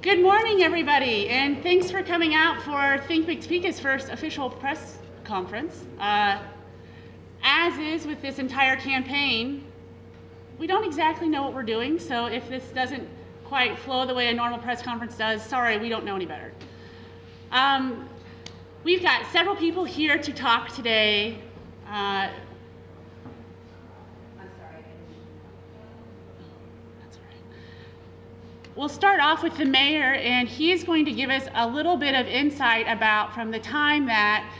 Good morning, everybody, and thanks for coming out for Think Big Topeka's first official press conference. As is with this entire campaign, we don't exactly know what we're doing, so if this doesn't quite flow the way a normal press conference does, sorry, we don't know any better. We've got several people here to talk today. We'll start off with the mayor, and he's going to give us a little bit of insight about from the time that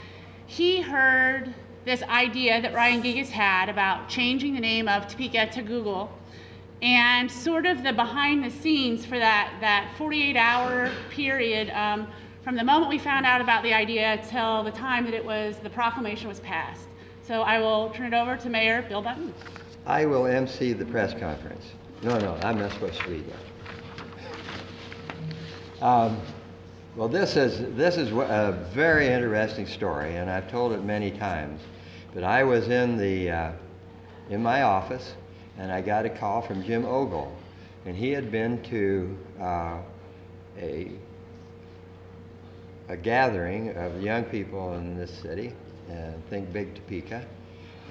he heard this idea that Ryan Gigas had about changing the name of Topeka to Google, and sort of the behind the scenes for that 48-hour period from the moment we found out about the idea till the time that the proclamation was passed. So I will turn it over to Mayor Bill Bunten. I will MC the press conference. No, I'm not supposed to read that. Well, this is a very interesting story, and I've told it many times. But I was in my office, and I got a call from Jim Ogle, and he had been to a gathering of young people in this city, Think Big Topeka,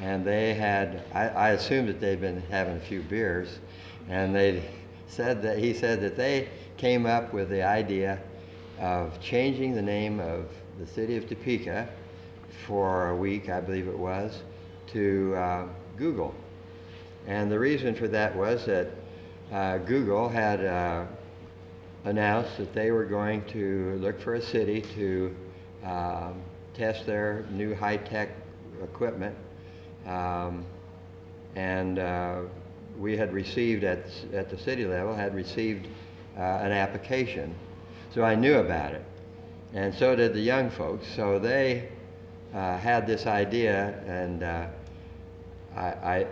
and they had, I assumed that they'd been having a few beers, and he said that they came up with the idea of changing the name of the city of Topeka for a week, I believe it was, to Google. And the reason for that was that Google had announced that they were going to look for a city to test their new high-tech equipment. We had received, at the city level, an application. So I knew about it. And so did the young folks. So they had this idea, and I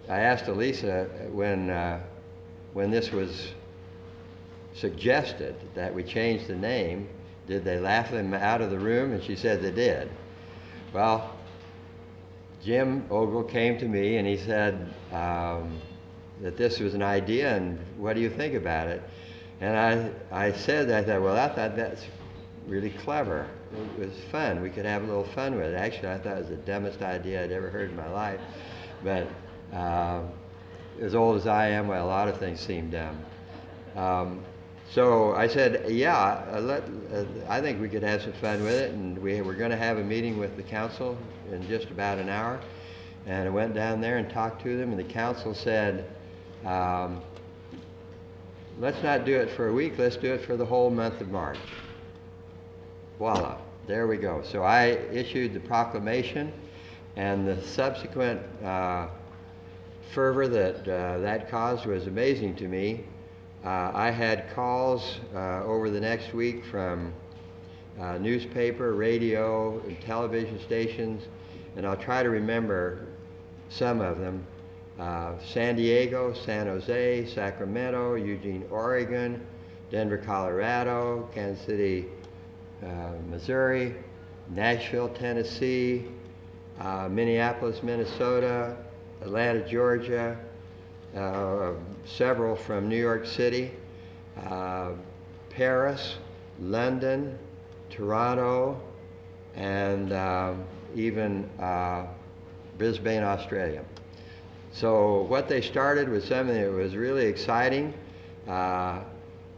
asked Alissa when this was suggested that we change the name, did they laugh them out of the room? And she said they did. Well, Jim Ogle came to me and he said that this was an idea, and what do you think about it? And I thought, well, I thought that's really clever. It was fun. We could have a little fun with it. Actually, I thought it was the dumbest idea I'd ever heard in my life. But as old as I am, well, a lot of things seem dumb. So I said, yeah, I think we could have some fun with it, and we're going to have a meeting with the council in just about an hour. And I went down there and talked to them, and the council said, let's not do it for a week, let's do it for the whole month of March. Voila, there we go. So I issued the proclamation, and the subsequent fervor that caused was amazing to me. I had calls over the next week from newspaper, radio, and television stations, and I'll try to remember some of them. San Diego, San Jose, Sacramento, Eugene, Oregon, Denver, Colorado, Kansas City, Missouri, Nashville, Tennessee, Minneapolis, Minnesota, Atlanta, Georgia, several from New York City, Paris, London, Toronto, and even Brisbane, Australia. So what they started was something that was really exciting. I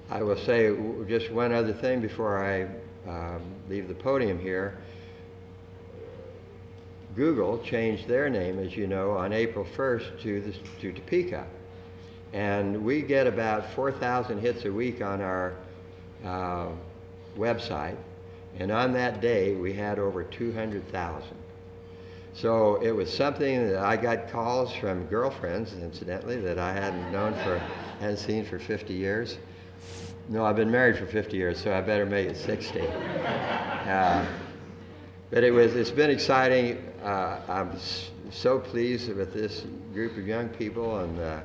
will say just one other thing before I leave the podium here. Google changed their name, as you know, on April 1st to Topeka. And we get about 4,000 hits a week on our website. And on that day, we had over 200,000. So it was something that I got calls from girlfriends, incidentally, that I hadn't seen for 50 years. No, I've been married for 50 years, so I better make it 60. But it's been exciting. I'm so pleased with this group of young people and the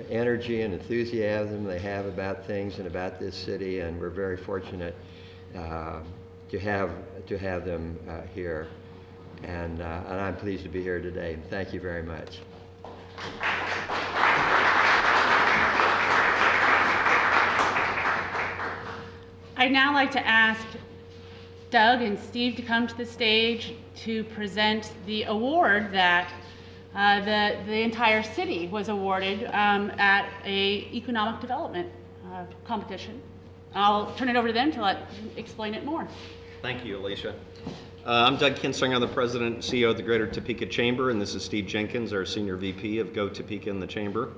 energy and enthusiasm they have about things and about this city, and we're very fortunate to have them here. And I'm pleased to be here today. Thank you very much. I'd now like to ask Doug and Steve to come to the stage to present the award that the entire city was awarded at a economic development competition. I'll turn it over to them to explain it more. Thank you, Alissa. I'm Doug Kinsinger. I'm the President and CEO of the Greater Topeka Chamber, and this is Steve Jenkins, our Senior VP of Go Topeka in the Chamber.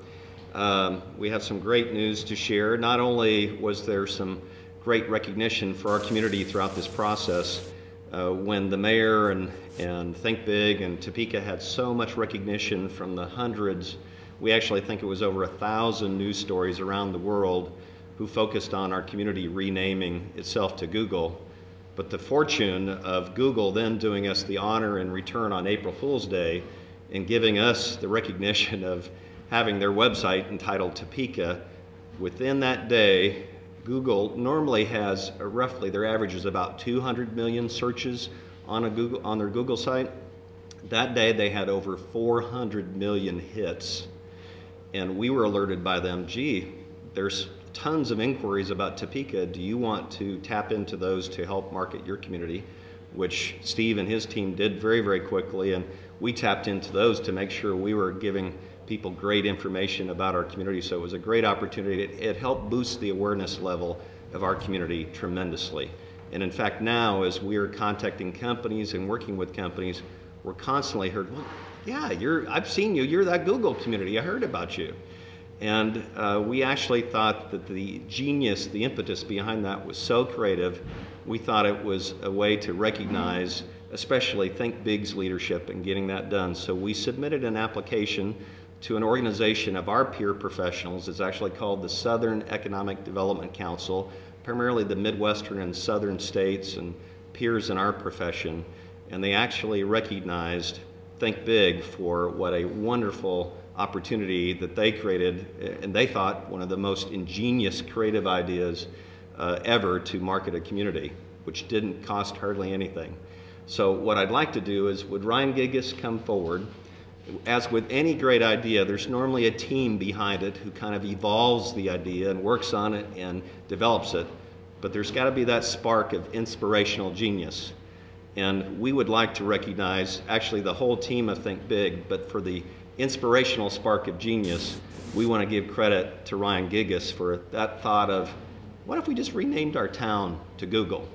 We have some great news to share. Not only was there some great recognition for our community throughout this process, when the mayor and Think Big and Topeka had so much recognition from the hundreds, we actually think it was over 1,000 news stories around the world who focused on our community renaming itself to Google. But the fortune of Google then doing us the honor in return on April Fool's Day and giving us the recognition of having their website entitled Topeka, within that day, Google normally has roughly, their average is about 200 million searches on their Google site. That day they had over 400 million hits. And we were alerted by them, gee, there's tons of inquiries about Topeka. Do you want to tap into those to help market your community? Which Steve and his team did very, very quickly, and we tapped into those to make sure we were giving people great information about our community. So it was a great opportunity. It helped boost the awareness level of our community tremendously. And in fact, now as we're contacting companies and working with companies, we're constantly heard, well, yeah, I've seen you, you're that Google community, I heard about you. And we actually thought that the genius, the impetus behind that was so creative, we thought it was a way to recognize, especially Think Big's leadership in getting that done. So we submitted an application to an organization of our peer professionals. It's actually called the Southern Economic Development Council, primarily the Midwestern and Southern states and peers in our profession. And they actually recognized Think Big for what a wonderful opportunity that they created, and they thought one of the most ingenious creative ideas ever to market a community, which didn't cost hardly anything. So what I'd like to do is, would Ryan Gigas come forward? As with any great idea, there's normally a team behind it who kind of evolves the idea and works on it and develops it, but there's got to be that spark of inspirational genius. And we would like to recognize actually the whole team of Think Big, but for the inspirational spark of genius, we want to give credit to Ryan Gigas for that thought of, what if we just renamed our town to Google?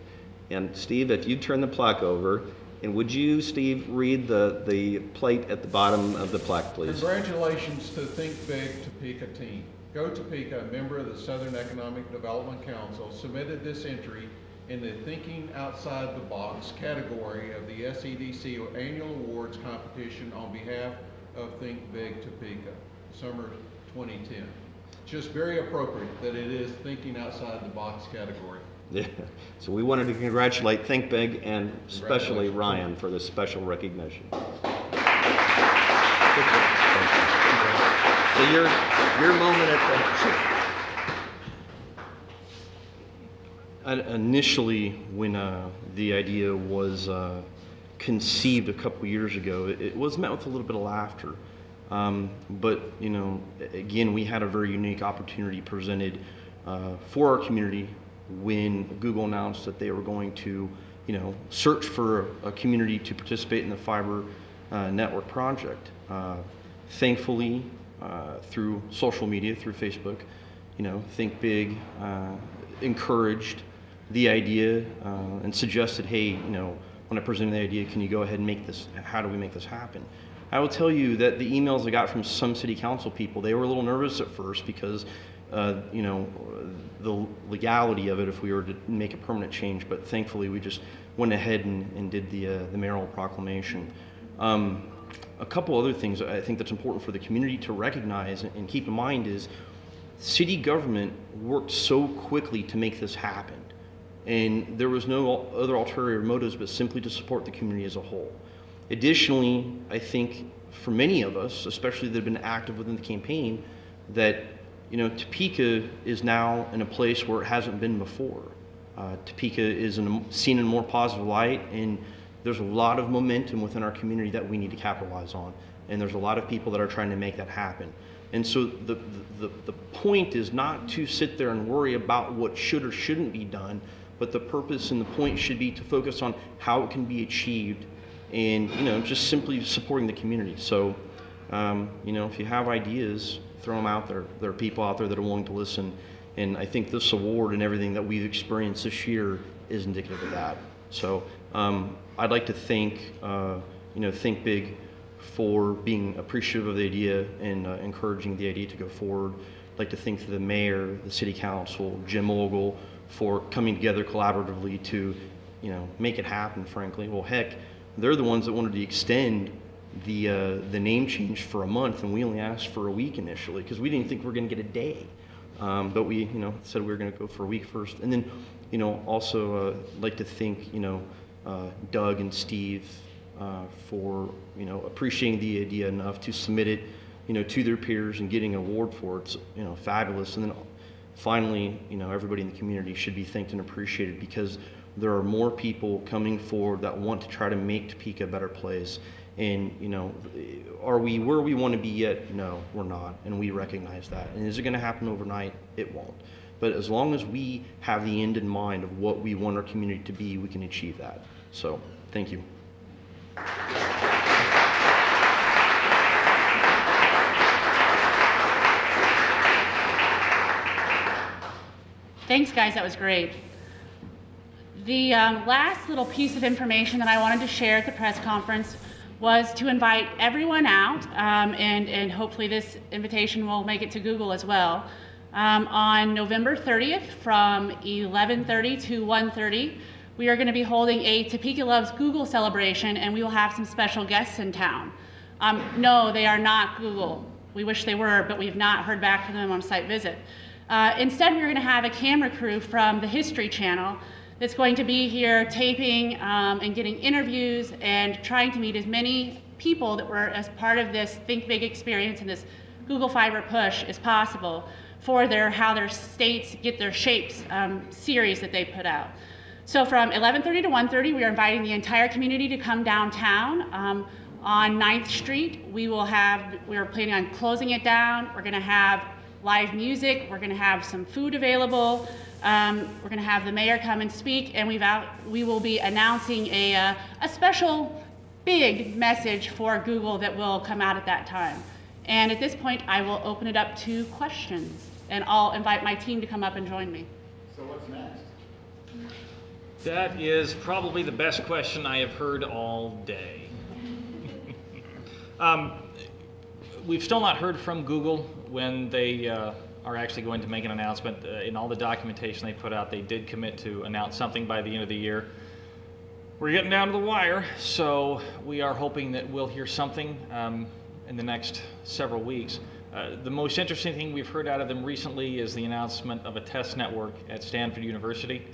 And Steve, if you turn the plaque over, and would you, Steve, read the plate at the bottom of the plaque, please? Congratulations to Think Big Topeka team. Go Topeka, a member of the Southern Economic Development Council, submitted this entry in the Thinking Outside the Box category of the SEDC Annual Awards Competition on behalf of Think Big Topeka, summer 2010. Just very appropriate that it is Thinking Outside the Box category. Yeah, so we wanted to congratulate Think Big and especially Ryan for this special recognition. So your moment at the... Initially, when the idea was conceived a couple years ago, it was met with a little bit of laughter. But, you know, again, we had a very unique opportunity presented for our community when Google announced that they were going to, you know, search for a community to participate in the fiber network project. Thankfully, through social media, through Facebook, you know, Think Big encouraged the idea and suggested, hey, you know, when I presented the idea, can you go ahead and make this, how do we make this happen? I will tell you that the emails I got from some city council people, they were a little nervous at first because, you know, the legality of it if we were to make a permanent change, but thankfully we just went ahead and did the mayoral proclamation. A couple other things I think that's important for the community to recognize and keep in mind is city government worked so quickly to make this happen. And there was no other ulterior motives but simply to support the community as a whole. Additionally, I think for many of us, especially that have been active within the campaign, that, you know, Topeka is now in a place where it hasn't been before. Topeka is seen in a more positive light, and there's a lot of momentum within our community that we need to capitalize on. And there's a lot of people that are trying to make that happen. And so the point is not to sit there and worry about what should or shouldn't be done, but the purpose and the point should be to focus on how it can be achieved, and just simply supporting the community. So if you have ideas, throw them out there. There are people out there that are willing to listen, and I think this award and everything that we've experienced this year is indicative of that. So I'd like to thank Think Big for being appreciative of the idea and encouraging the idea to go forward. I'd like to thank the mayor, the city council, Jim Ogle, for coming together collaboratively to make it happen, frankly. Well, heck, they're the ones that wanted to extend the name change for a month, and we only asked for a week initially because we didn't think we were going to get a day. But we said we were going to go for a week first. And then also like to thank Doug and Steve for appreciating the idea enough to submit it to their peers and getting an award for it. It's fabulous. And then finally, everybody in the community should be thanked and appreciated, because there are more people coming forward that want to try to make Topeka a better place. And are we where we want to be yet? No, we're not, and we recognize that. And is it going to happen overnight? It won't. But as long as we have the end in mind of what we want our community to be, we can achieve that. So, thank you. Thanks, guys. That was great. The last little piece of information that I wanted to share at the press conference was to invite everyone out, and hopefully this invitation will make it to Google as well. On November 30th from 11:30 to 1:30, we are going to be holding a Topeka Loves Google celebration, and we will have some special guests in town. No, they are not Google. We wish they were, but we have not heard back from them on site visit. Instead, we're going to have a camera crew from the History Channel that's going to be here taping and getting interviews and trying to meet as many people that were as part of this Think Big experience and this Google Fiber push as possible for how their states get their shapes series that they put out. So from 11:30 to 1:30, we are inviting the entire community to come downtown. On 9th Street, we are planning on closing it down. We're gonna have live music, we're gonna have some food available. We're going to have the mayor come and speak, and we will be announcing a special big message for Google that will come out at that time. And at this point, I will open it up to questions, and I'll invite my team to come up and join me. So what's next? That is probably the best question I have heard all day. We've still not heard from Google when they are actually going to make an announcement. In all the documentation they put out, they did commit to announce something by the end of the year. We're getting down to the wire, so we are hoping that we'll hear something in the next several weeks. The most interesting thing we've heard out of them recently is the announcement of a test network at Stanford University.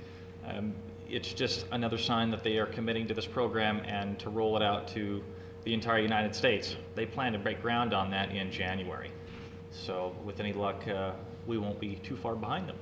It's just another sign that they are committing to this program and to roll it out to the entire United States. They plan to break ground on that in January. So with any luck, we won't be too far behind them.